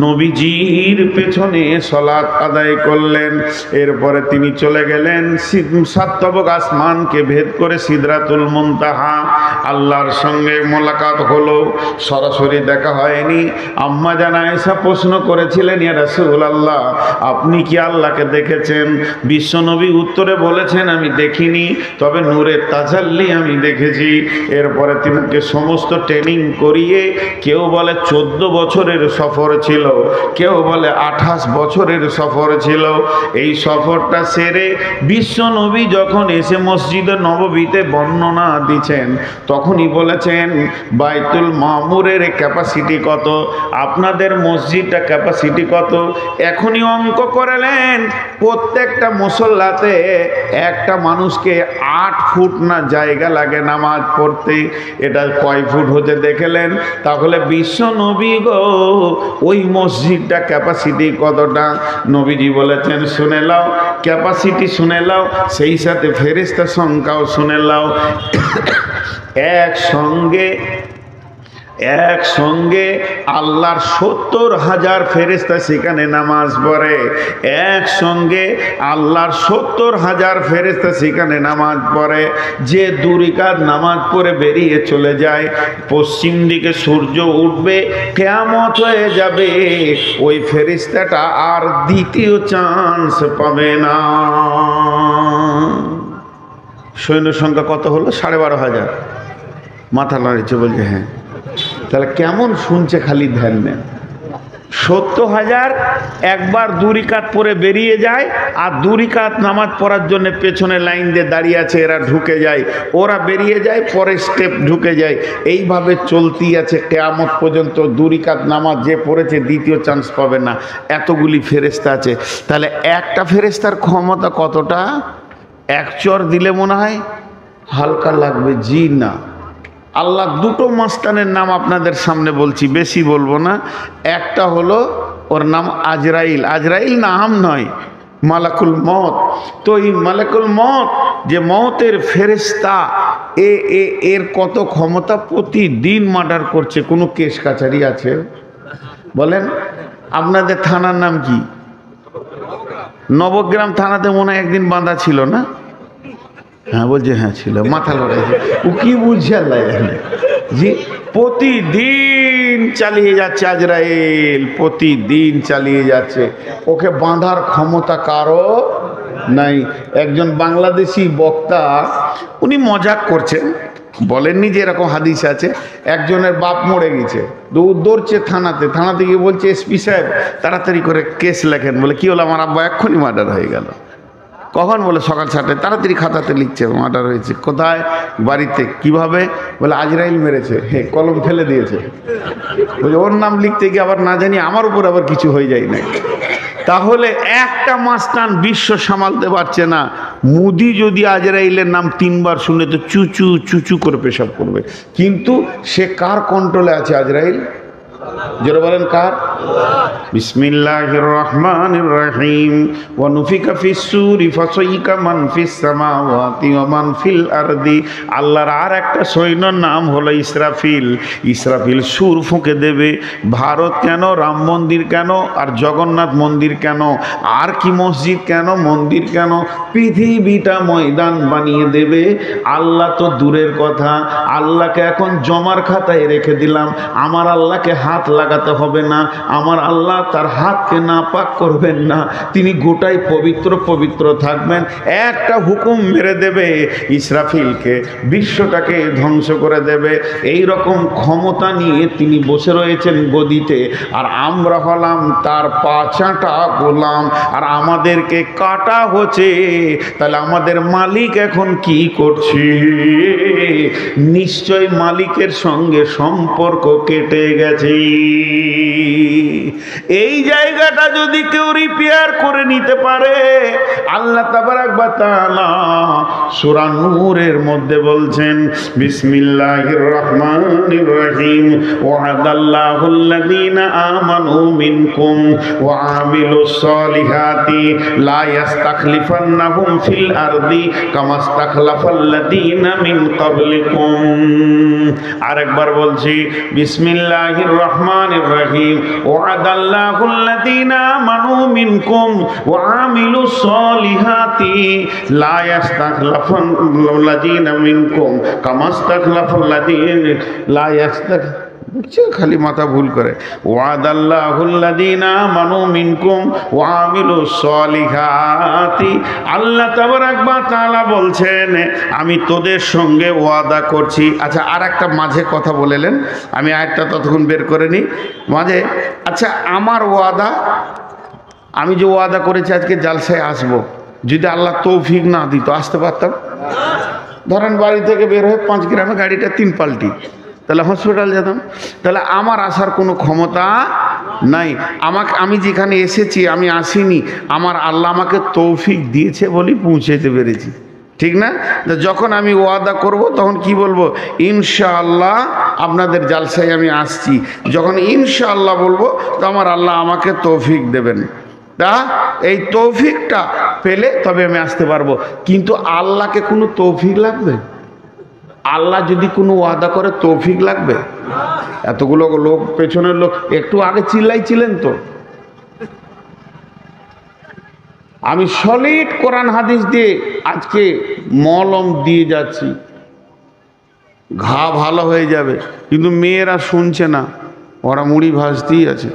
নবীজির পেছনে সালাত আদায় করলেন। এরপরে তিনি চলে গেলেন 7 তবক আসমানকে ভেদ করে সিদরাতুল মুনতাহা। আল্লাহর সঙ্গে মোলাকাত হলো, সরাসরি দেখা হয়নি। আম্মা জান আয়েশা প্রশ্ন করেছিলেন, ইয়া রাসূলুল্লাহ, আপনি কি আল্লাহকে দেখেছেন? বিশ্বনবী উত্তরে বলেছেন, আমি দেখিনি, তবে নূরের তাজাল্লি আমি দেখেছি। এরপরে তিনাকে সমস্ত ট্রেনিং করিয়ে, কেউ বলে 14 বছরের সফর ছিল, কেউ বলে 28 বছরের সফর ছিল। এই সফরটা সেরে বিশ্বনবী যখন এসে মসজিদে নববীতে বর্ণনা দিচ্ছেন, তখনই বলেছেন বাইতুল মামুরের ক্যাপাসিটি কত, আপনাদের মসজিদটা ক্যাপাসিটি কত। এখনই অঙ্ক করেলেন, প্রত্যেকটা মুসল্লাতে একটা মানুষকে 8 ফুট না জায়গা লাগে নামাজ পড়তে। এটা কয় ফুট হতে দেখলেন? তাহলে বিশ্ব নবী গো, ওই মসজিদটা ক্যাপাসিটি কতটা? নবীজি বলেছেন, শুনে লাও, ক্যাপাসিটি শুনে লাও, সেই সাথে ফেরেশতা সংখ্যাও শুনে লাও। একসঙ্গে আল্লাহর 70,000 ফেরেশতা সেখানে নামাজ পড়ে। একসঙ্গে আল্লাহর 70,000 ফেরেশতা সেখানে নামাজ পড়ে। যে 2 রাকাত নামাজ পড়ে বেরিয়ে চলে যায়, পশ্চিম দিকে সূর্য উঠবে, কিয়ামত হয়ে যাবে, ওই ফেরেশতাটা আর দ্বিতীয় চান্স পাবে না। সৈন্য সংখ্যা কত হলো? 12,500। মাথা নাড়িয়েছে, বলছে হ্যাঁ। তাহলে কেমন শুনছে, খালি ধ্যান নেন। 70,000 একবার 2 রাকাত পরে বেরিয়ে যায়, আর 2 রাকাত নামাজ পড়ার জন্য পেছনে লাইন দিয়ে দাঁড়িয়ে আছে, এরা ঢুকে যায়, ওরা বেরিয়ে যায়, পরে স্টেপ ঢুকে যায়। এইভাবে চলতেই আছে কিয়ামত পর্যন্ত। 2 রাকাত নামাজ যে পড়েছে দ্বিতীয় চান্স পাবে না। এতগুলি ফেরেশতা আছে। তাহলে একটা ফেরেশতার ক্ষমতা কতটা? 1 চর দিলে মনে হয় হালকা লাগবে? জি না। আল্লাহ 2টো মাস্তানের নাম আপনাদের সামনে বলছি, বেশি বলবো না। একটা হলো, ওর নাম আজরাইল। আজরাইল নাম নয়, মালাকুল মত। তো এই মালাকুল মত যে মতের ফেরেশতা, এর কত ক্ষমতা, প্রতিদিন মার্ডার করছে। কোনো কেস কাছারি আছে বলেন? আপনাদের থানার নাম কি? নবগ্রাম থানাতে মনে হয় একদিন বাঁধা ছিল না? হ্যাঁ বলছে, হ্যাঁ ছিল। মাথা লড়াইছে, ও কি বুঝছে আল্লাহ জানে। জি, প্রতিদিন চালিয়ে যাচ্ছে আজরাইল, প্রতিদিন চালিয়ে যাচ্ছে। ওকে বাঁধার ক্ষমতা কারো নাই। একজন বাংলাদেশি বক্তা, উনি মজাক করছেন, বলেননি যে এরকম হাদিস আছে। একজনের বাপ মরে গেছে, দৌড়ছে থানাতে গিয়ে বলছে, এসপি সাহেব তাড়াতাড়ি করে কেস লেখেন। বলে কি হলো? আমার আব্বা এক্ষুনি মার্ডার হয়ে গেল। কখন? বলে সকাল 7টায়। তাড়াতাড়ি খাতাতে লিখছে মার্ডার হয়েছে। কোথায়? বাড়িতে। কিভাবে? বলে আজরাইল মেরেছে, হে কলম ফেলে দিয়েছে। বলে ওর নাম লিখতে গিয়ে আবার না জানি আমার উপর আবার কিছু হয়ে যায় না। তাহলে একটা মাস্তান বিশ্ব সামালতে পারছে না। মুদি যদি আজরাইলের নাম 3 বার শুনে তো চুচু চুচু করে পেশাব করবে। কিন্তু সে কার কন্ট্রোলে আছে আজরাইল? জোরে বলেন কার? বিসমিল্লাহির রহমানির রহিম। ওয়া নুফিকা ফিস সূরি ফাসাইকা মান ফিস সামাওয়াতি ওয়া মান ফিল আরদি। আল্লাহর আর একটা সৈন্যর নাম হলো ইসরাফিল। ইসরাফিল সুর ফুঁকে দেবে। ভারত কেন, রাম মন্দির কেন, আর জগন্নাথ মন্দির কেন, আর কি মসজিদ কেন, মন্দির কেন, পৃথিবীটা ময়দান বানিয়ে দেবে। আল্লাহ তো দূরের কথা, আল্লাহকে এখন জমার খাতায় রেখে দিলাম। আমার আল্লাহকে হাত লাগাতে হবে না, আমার আল্লাহ তার হাতকে নাপাক করবেন না, তিনি গোটাই পবিত্র পবিত্র থাকবেন। একটা হুকুম মেরে দেবে ইসরাফিলকে, বিশ্বটাকে ধ্বংস করে দেবে। এই রকম ক্ষমতা নিয়ে তিনি বসে রয়েছেন গদিতে, আর আমরা হলাম তার পাছাটা গোলাম, আর আমাদেরকে কাটা হচ্ছে। তাহলে আমাদের মালিক এখন কি করছে? নিশ্চয় মালিকের সঙ্গে সম্পর্ক কেটে গেছে। এই জায়গাটা যদি কেউ রিপেয়ার করে নিতে পারে, আল্লাহ তাবারাক ওয়া তাআলা সূরা নূরের মধ্যে বলছেন, বিসমিল্লাহির রহমানির রহিম। ওয়াদাল্লাহুল্লাযীনা আমানু মিনকুম ওয়া আমিলুস সালিহাতি লা ইস্তাখলিফান্নাহুম ফিল আরদি কামা ইস্তাখলাফাল্লাযীনা মিন ক্বাবলিকুম। আরেকবার বলছি, বিসমিল্লাহির রহমানির রহিম। ওয়াদাল্লাহুল্লাযীনা আমানু মিনকুম ওয়া আমিলুস সালিহাতি লা ইস্তাখলাফাল্লাযীনা মিনকুম কামা ইস্তাখলাফাল্লাযীনা লা খালি মাথা ভুল করে। ওয়াদাল্লাহুল্লাযীনা আমানু মিনকুম ওয়া আমিলুস সালিহাতি। আল্লাহ তাবারাক ওয়া তাআলা বলছেন, আমি তোদের সঙ্গে ওয়াদা করছি। আচ্ছা, আর একটা মাঝে কথা বলেলেন, আমি আরেকটা ততক্ষণ বের করে নিই মাঝে। আচ্ছা, আমার ওয়াদা, আমি যে ওয়াদা করেছি আজকে জালসায় আসবো, যদি আল্লাহ তৌফিক না দিত আসতে পারতাম? ধরেন বাড়ি থেকে বের হয়ে 5 গ্রামে গাড়িটা 3 পাল্টি, তাহলে হসপিটাল যেতাম। তাহলে আমার আসার কোনো ক্ষমতা নাই। আমি যেখানে এসেছি, আমি আসিনি, আমার আল্লাহ আমাকে তৌফিক দিয়েছে বলেই পৌঁছাইতে পেরেছি, ঠিক না? যখন আমি ওয়াদা করব তখন কি বলবো? ইনশাআল্লাহ আপনাদের জালসায় আমি আসছি। যখন ইনশাআল্লাহ বলবো তো আমার আল্লাহ আমাকে তৌফিক দেবেন। তা এই তৌফিকটা পেলে তবে আমি আসতে পারবো। কিন্তু আল্লাহকে কোনো তৌফিক লাগবে? আল্লাহ যদি কোনো ওয়াদা করে তৌফিক লাগবে? এতগুলো লোক, পেছনের লোক একটু আগে চিল্লাইছিলেন তো। আমি সলিড কোরআন হাদিস দিয়ে আজকে মলম দিয়ে যাচ্ছি, ঘা ভালো হয়ে যাবে, কিন্তু মেয়েরা শুনছে না, ওরা মুড়ি ভাজতেই আছে।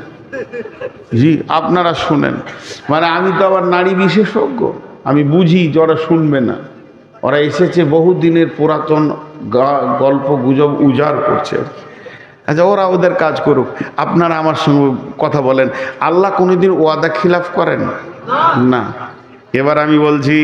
জি, আপনারা শুনেন। মানে আমি তো আবার নারী বিশেষজ্ঞ, আমি বুঝি যে ওরা শুনবে না। ওরা এসেছে বহু দিনের পুরাতন গল্প গুজব উজাড় করছে। আচ্ছা, ওরা ওদের কাজ করুক, আপনারা আমার সঙ্গে কথা বলেন। আল্লাহ কোনোদিন ওয়াদা খিলাফ করেন না। এবার আমি বলছি,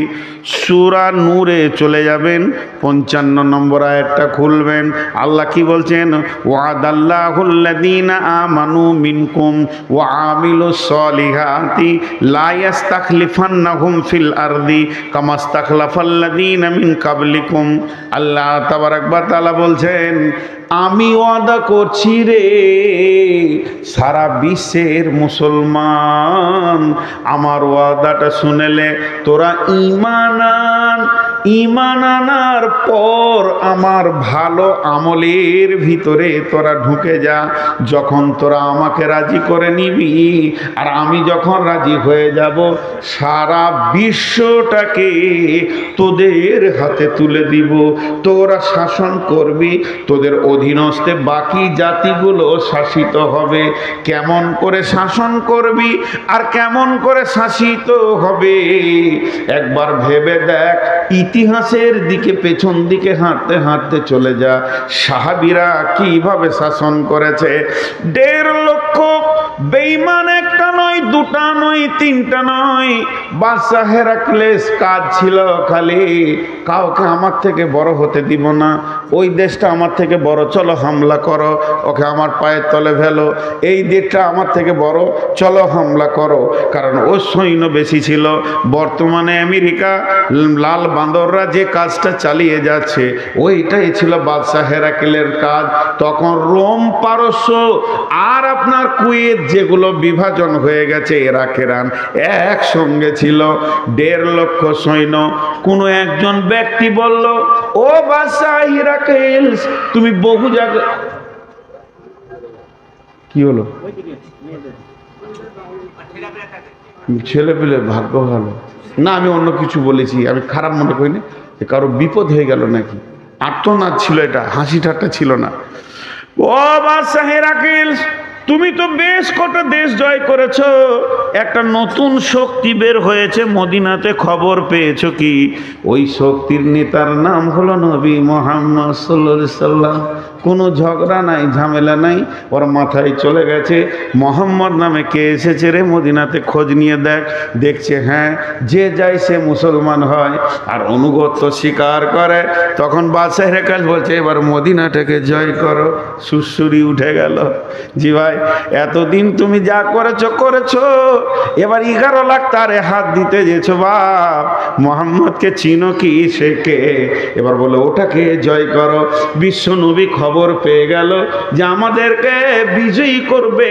সূরা নূরে চলে যাবেন, 55 নম্বর আয়াতটা খুলবেন। আল্লাহ কি বলছেন? ওয়াদাল্লাহুল্লাযীনা আমানু মিনকুম ওয়া আমিলুস সালিহাতি লা ইস্তাখলিফান্নাহুম ফিল আরদি কামা ইস্তাখলাফাল্লাযীনা মিন ক্বাবলিকুম। আল্লাহ তাবারাক ওয়া তাআলা বলছেন, আমি ওয়াদা করছি রে সারা বিশ্বের মুসলমান, আমার ওয়াদাটা শুনেলে তোরা ঈমান আনার পর আমার ভালো আমলের ভিতরে তোরা ঢুকে যা। যখন তোরা আমাকে রাজি করে নিবি আর আমি যখন রাজি হয়ে যাব, সারা বিশ্বটাকে তোদের হাতে তুলে দিব, তোরা শাসন করবি, তোদের অধীনস্থে বাকি জাতিগুলো শাসিত হবে। কেমন করে শাসন করবি আর কেমন করে শাসিত হবে একবার ভেবে দেখ। ইতিহাসের দিকে পেছন দিকে হাঁটতে হাঁটতে চলে যা, সাহাবীরা কিভাবে শাসন করেছে। 1.5 লক্ষ বেঈমান, একটা নয়, দুটা নয়, তিনটা নয়। বাদশা হেরাক্লেস কাজ ছিল খালি কাউকে আমার থেকে বড় হতে দিব না, ওই দেশটা আমার থেকে বড়, চলো হামলা করো, ওকে আমার পায়ের তলে ফেলো। এই দেশটা আমার থেকে বড়, চলো হামলা করো, কারণ ও সৈন্য বেশি ছিল। বর্তমানে আমেরিকা লাল বান্দররা যে কাজটা চালিয়ে যাচ্ছে ওইটাই ছিল বাদশা হেরাক্লের কাজ। তখন রোম, পারস্য আর আপনার কুয়েত যেগুলো বিভাজন হয়ে গেছে, ইরাক, ইরান একসঙ্গে ছিল। 1.5 লক্ষ সৈন্য। কোনো একজন ব্যক্তি বলল, ও বাদশা হেরাক্লেস, তুমি বহু জায়গা, কি হলো, ছেলে পেলে ভাগ্য ভালো না, আমি অন্য কিছু বলেছি, আমি খারাপ মনে করিনি, কারো বিপদ হয়ে গেল নাকি। আর্তনাদ ছিল এটা, হাসি ঠাট্টা ছিল না। ও বাদশা হেরাক্লেস, তুমি তো বেশ কটা দেশ জয় করেছ, একটা নতুন শক্তি বের হয়েছে মদিনাতে, খবর পেয়েছো কি? ওই শক্তির নেতার নাম হলো নবী মুহাম্মদ সাল্লাল্লাহু আলাইহি সাল্লাম। কোনো ঝগড়া নাই, ঝামেলা নাই, ওর মাথায় চলে গেছে মোহাম্মদ নামে কে এসেছে রে মদিনাতে, খোঁজ নিয়ে দেখ। দেখছে হ্যাঁ, যে যায় সে মুসলমান হয় আর অনুগত্য স্বীকার করে। তখন বাদশা হেরাক্লেস বলছে, এবার মদিনাটাকে জয় করো। সুরসুরি উঠে গেল। জি ভাই, এতদিন তুমি যা করেছো, এবার 11 লাখ তারে হাত দিতে যেছো বাপ। মোহাম্মদকে চিনো কি, সে কে? এবার বলো ওটাকে জয় করো। বিশ্ব নবী খবর পেয়ে গেল যে আমাদেরকে বিজয়ী করবে,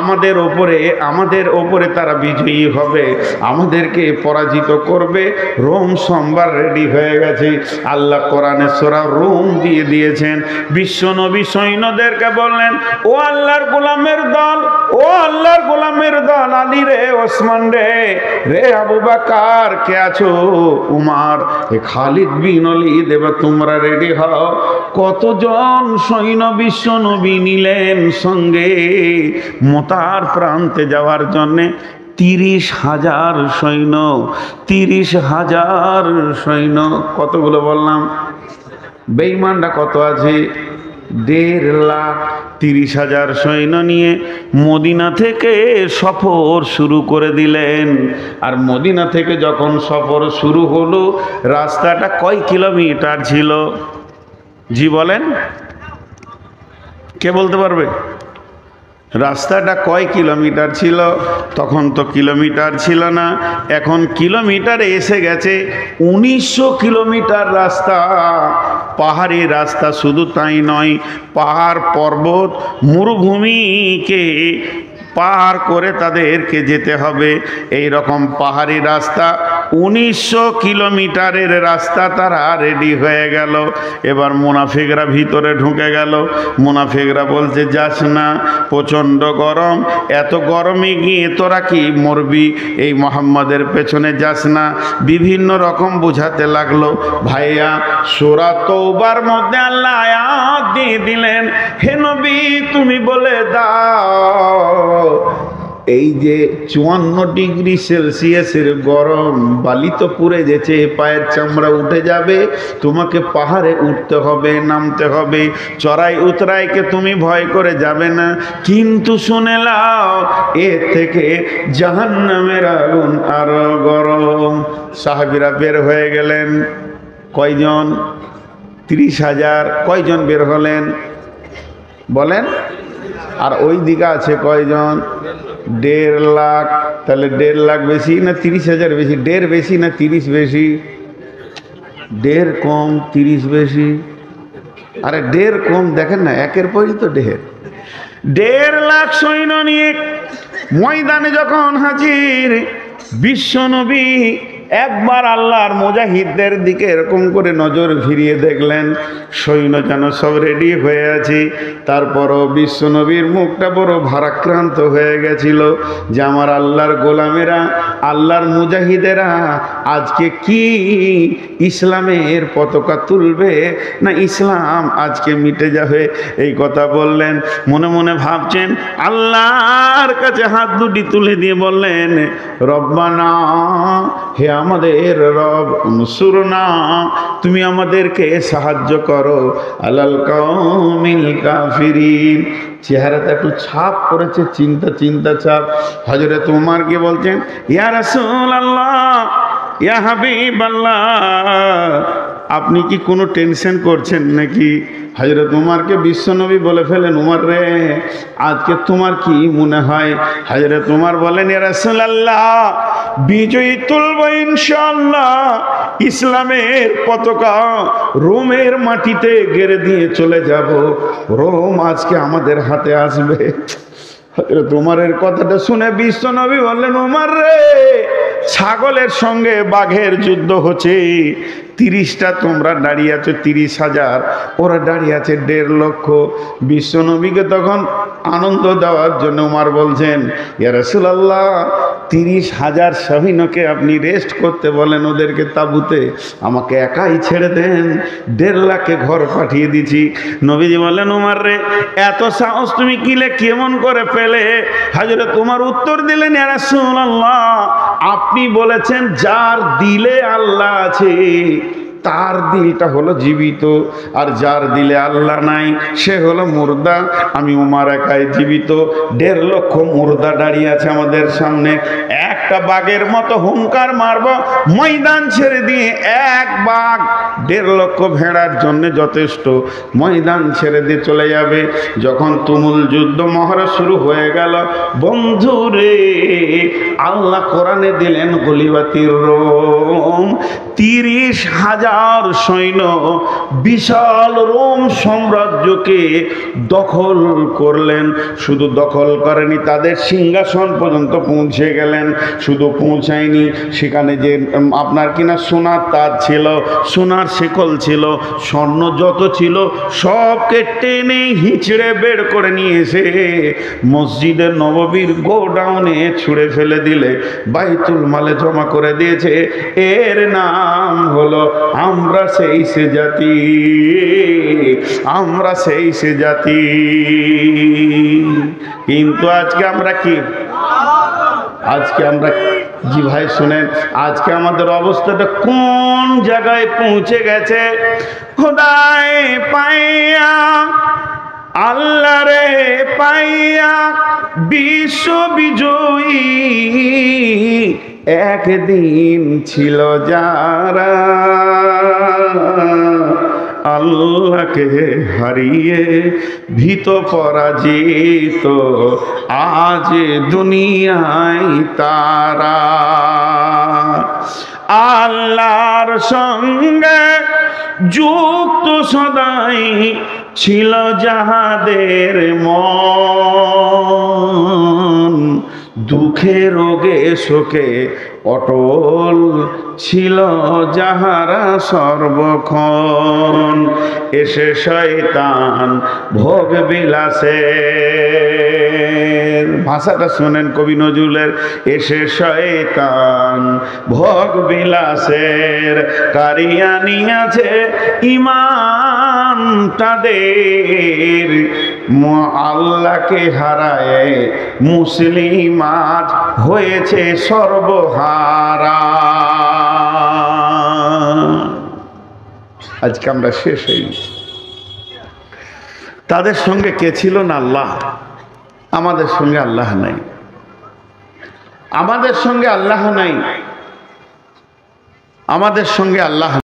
আমাদের ওপরে তারা বিজয়ী হবে, আমাদেরকে পরাজিত করবে। রোম সোমবার রেডি হয়ে গেছে। আল্লাহ কোরআনে সূরা রোম দিয়ে দিয়েছেন। বিশ্ব নবী সৈন্যদেরকে বললেন, ও আল্লাহর গোলামের দল, ও আল্লাহর গোলামের দল, আলী রে, ওসমান রে, রে আবু বকর, কে আছো, উমার, এ খালিদ বিন ওলীদ, এবার তোমরা রেডি হও। কতজন সৈন্য বিশ্ব নবী নিলেন সঙ্গে মোতার প্রান্তে যাওয়ার জন্যে? 30,000 সৈন্য। 30,000 সৈন্য। কতগুলো বললাম? বেঈমানরা কত আছে? 1.5 লাখ। 30,000 সৈন্য নিয়ে মদিনা থেকে সফর শুরু করে দিলেন। আর মদিনা থেকে যখন সফর শুরু হলো, রাস্তাটা কয় কিলোমিটার ছিল? জি বলেন, কে বলতে পারবে? রাস্তাটা কয় কিলোমিটার ছিল? তখন তো কিলোমিটার ছিল না, এখন কিলোমিটারে এসে গেছে 1900 কিলোমিটার রাস্তা। পাহাড়ি রাস্তা, শুধু তাই নয়, পাহাড়, পর্বত, মরুভূমিকে পার করে তাদেরকে যেতে হবে। এই রকম পাহাড়ি রাস্তা, 1900 কিলোমিটারের রাস্তা তারা রেডি হয়ে গেল। এবার মুনাফিকরা ভিতরে ঢুকে গেল। মুনাফিকরা বলছে, যাস না, প্রচণ্ড গরম, এত গরমে গিয়ে তোরা কি মরবি, এই মোহাম্মদের পেছনে যাস না। বিভিন্ন রকম বুঝাতে লাগলো। ভাইয়া, সূরা তওবার মধ্যে আল্লাহ আয়াত দিয়ে দিলেন, হে নবী তুমি বলে দাও, এই যে 54 ডিগ্রি সেলসিয়াসের গরম, বালি তো পুড়ে গেছে, পায়ের চামড়া উঠে যাবে, তোমাকে পাহাড়ে উঠতে হবে, নামতে হবে, চড়াই উতরাইকে তুমি ভয় করে যাবে না, কিন্তু শুনে নাও এর থেকে জাহান্নামের আগুন আরো গরম। সাহাবীরা বের হয়ে গেলেন। কয়জন? 30,000। কয়জন বের হলেন বলেন? আর ওই দিকে আছে কয়জন? 1.5 লাখ। তাহলে 1.5 লাখ বেশি না 30,000 বেশি? 1.5 বেশি না 30 বেশি? 1.5 কম, 30 বেশি। আরে 1.5 কম দেখেন না, একের পরই তো 1.5 লাখ সৈন্য নিয়ে ময়দানে যখন হাজির বিশ্ব নবী একবার আল্লাহর মুজাহিদদের দিকে এরকম করে নজর ফিরিয়ে দেখলেন, সৈন্য যেন সব রেডি হয়ে আছে। তারপরও বিশ্ব নবীর মুখটা বড় ভারাক্রান্ত হয়ে গেছিল যে আমার আল্লাহর গোলামেরা, আল্লাহর মুজাহিদেরা আজকে কি ইসলামের পতাকা তুলবে না ইসলাম আজকে মিটে যাবে। এই কথা বললেন, মনে মনে ভাবছেন, আল্লাহর কাছে হাত দুটি তুলে দিয়ে বললেন, রব্বানা, হে আমাদের রব, নসুরনা, তুমি আমাদেরকে সাহায্য করো আলাল কওমিল কাফিরিন। চেহারাটা একটু ছাপ করেছে, চিন্তা ছাপ। হযরত ওমর কে বলছেন, ইয়া রাসূলুল্লাহ, ইয়া হাবিবাল্লাহ, আপনি কি কোনো টেনশন করছেন নাকি? হযরত উমরকে বিশ্বনবী বলে ফেলেন, উমর রে, আজকে তোমার কি মনে হয়? হযরত উমর বলেন, ইয়া রাসূলুল্লাহ, বিজয়ী তুলব ইনশাআল্লাহ, ইসলামের পতাকা রোমের মাটিতে গেড়ে দিয়ে চলে যাব, রোম আজকে আমাদের হাতে আসবে। হযরত উমরের কথাটা শুনে বিশ্বনবী বললেন, উমর রে, ছাগলের সঙ্গে বাঘের যুদ্ধ হচ্ছে, 30টা তোমরা দাঁড়িয়ে আছো 30,000, ওরা দাঁড়িয়ে আছে 1.5 লক্ষ। বিশ্বনবীকে তখন আনন্দ দেওয়ার জন্য উমর বলছেন, ইয়া রাসূলুল্লাহ, 30,000 সৈন্যকে আপনি রেস্ট করতে বলেন, ওদেরকে তাঁবুতে, আমাকে একাই ছেড়ে দেন, 1.5 লাখে ঘর পাঠিয়ে দিচ্ছি। নবীজি বললেন, উমর রে, এত সাহস তুমি কিলে কেমন করে পেলে? হযরত উমর উত্তর দিলেন, ইয়া রাসূলুল্লাহ, আপনি বলেছেন যার দিলে আল্লাহ আছে তার দিলটা হলো জীবিত, আর যার দিলে আল্লাহ নাই সে হলো মুর্দা। আমি উমর একাই জীবিত, 1.5 লক্ষ মুর্দা দাঁড়িয়ে আছে আমাদের সামনে। একটা বাঘের মতো হুঙ্কার মারব, ময়দান ছেড়ে দিয়ে, এক বাঘ 1.5 লক্ষ ভেড়ার জন্য যথেষ্ট, ময়দান ছেড়ে দিয়ে চলে যাবে। যখন তুমুল যুদ্ধ মহড়া শুরু হয়ে গেল, বন্ধুরে, আল্লাহ কোরআনে দিলেন গলিবাতির রোম, 30,000 সৈন্য বিশাল রোম সাম্রাজ্যকে দখল করলেন। শুধু দখল করেনি, তাদের সিংহাসন পর্যন্ত পৌঁছে গেলেন। শুধু পৌঁছায়নি, সেখানে যে আপনার কিনা সোনার তাজ ছিল, সোনার শেকল ছিল, স্বর্ণ যত ছিল সবকে টেনে হিঁচড়ে বের করে নিয়ে এসে মসজিদের নববীর গোডাউনে ছুঁড়ে ফেলে দিলে বাইতুল মালে জমা করে দিয়েছে। এর নাম হলো আমরা সেই সে জাতি, আমরা সেই সে জাতি। কিন্তু আজকে আমরা কি, আজকে আমরা, জি ভাই শুনেন, আজকে আমাদের অবস্থাটা কোন জায়গায় পৌঁছে গেছে? খোদায় পাইয়া, আল্লাহ রে পাইয়া, বিশ্ব বিজয়ী একদিন ছিল যারা, আল্লাহকে হারিয়ে ভীত পরাজিত আজ দুনিয়ায় তারা। আল্লাহর সঙ্গে যুক্ত সদাই ছিল যাহাদের মন, দুঃখে রোগে শোকে অটল ছিল যাহারা সর্বক্ষণ। এসে শয়তান ভোগ বিলাসের, ভাষাটা শোনেন কবি নজরুলের, এসে শয়তান ভোগ বিলাসের কারিয়া নিয়াছে ইমান তাদের, আল্লাহকে হারায় মুসলিম আজ হয়েছে সর্বহারা। আজকে আমরা শেষ হয়ে গেছি। তাদের সঙ্গে কে ছিল না? আল্লাহ। আমাদের সঙ্গে আল্লাহ নাই, আমাদের সঙ্গে আল্লাহ নাই, আমাদের সঙ্গে আল্লাহ